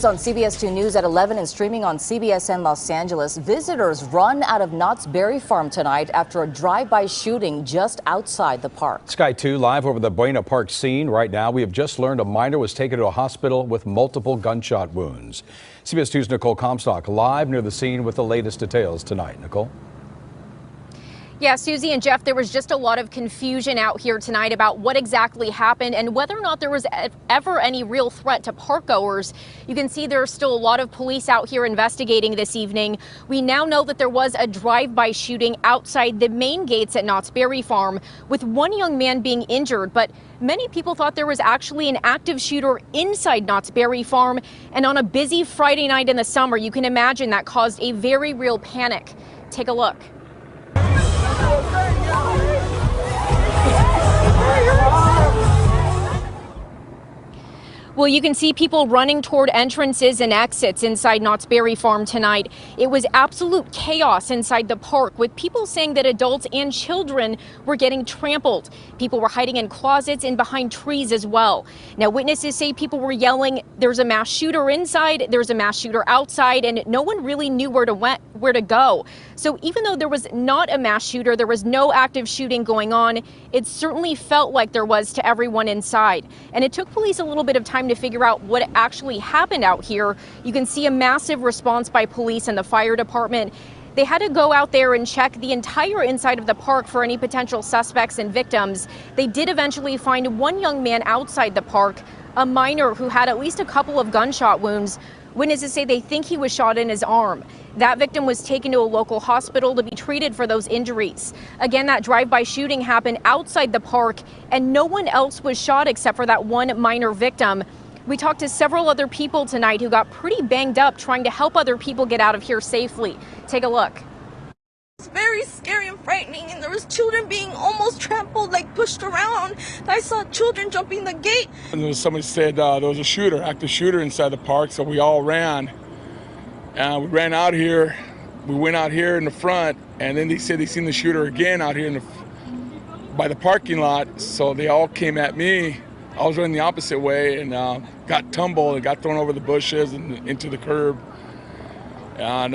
on CBS 2 News at 11 and streaming on CBSN Los Angeles. Visitors run out of Knott's Berry Farm tonight after a drive-by shooting just outside the park. Sky 2 live over the Buena Park scene right now. We have just learned a minor was taken to a hospital with multiple gunshot wounds. CBS 2's Nicole Comstock live near the scene with the latest details tonight. Nicole? Yeah, Susie and Jeff, there was just a lot of confusion out here tonight about what exactly happened and whether or not there was ever any real threat to park goers. You can see there's still a lot of police out here investigating this evening. We now know that there was a drive-by shooting outside the main gates at Knott's Berry Farm, with one young man being injured, but many people thought there was actually an active shooter inside Knott's Berry Farm. And on a busy Friday night in the summer, you can imagine that caused a very real panic. Take a look. Well, you can see people running toward entrances and exits inside Knott's Berry Farm tonight. It was absolute chaos inside the park, with people saying that adults and children were getting trampled. People were hiding in closets and behind trees as well. Now, witnesses say people were yelling, "There's a mass shooter inside, there's a mass shooter outside," and no one really knew where to go. So even though there was not a mass shooter, there was no active shooting going on, it certainly felt like there was to everyone inside. And it took police a little bit of time to figure out what actually happened out here. You can see a massive response by police and the fire department. They had to go out there and check the entire inside of the park for any potential suspects and victims. They did eventually find one young man outside the park, a minor who had at least a couple of gunshot wounds. Witnesses say they think he was shot in his arm. That victim was taken to a local hospital to be treated for those injuries. Again, that drive-by shooting happened outside the park, and no one else was shot except for that one minor victim. We talked to several other people tonight who got pretty banged up trying to help other people get out of here safely. Take a look. It's very scary and frightening, and there was children being almost trampled, like pushed around. I saw children jumping the gate. And somebody said there was a shooter, active shooter inside the park, so we all ran. We ran out here. We went out here in the front, and then they said they seen the shooter again out here by the parking lot. So they all came at me. I was running the opposite way and got tumbled and got thrown over the bushes and into the curb. And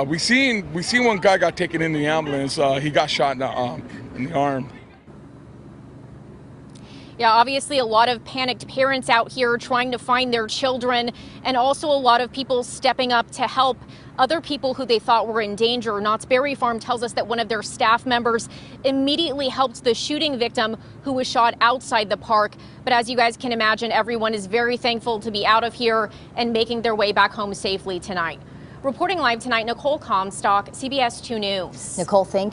we seen one guy got taken in the ambulance. He got shot in the arm. Yeah, obviously a lot of panicked parents out here trying to find their children, and also a lot of people stepping up to help other people who they thought were in danger. Knott's Berry Farm tells us that one of their staff members immediately helped the shooting victim who was shot outside the park. But as you guys can imagine, everyone is very thankful to be out of here and making their way back home safely tonight. Reporting live tonight, Nicole Comstock, CBS 2 News. Nicole, thank you.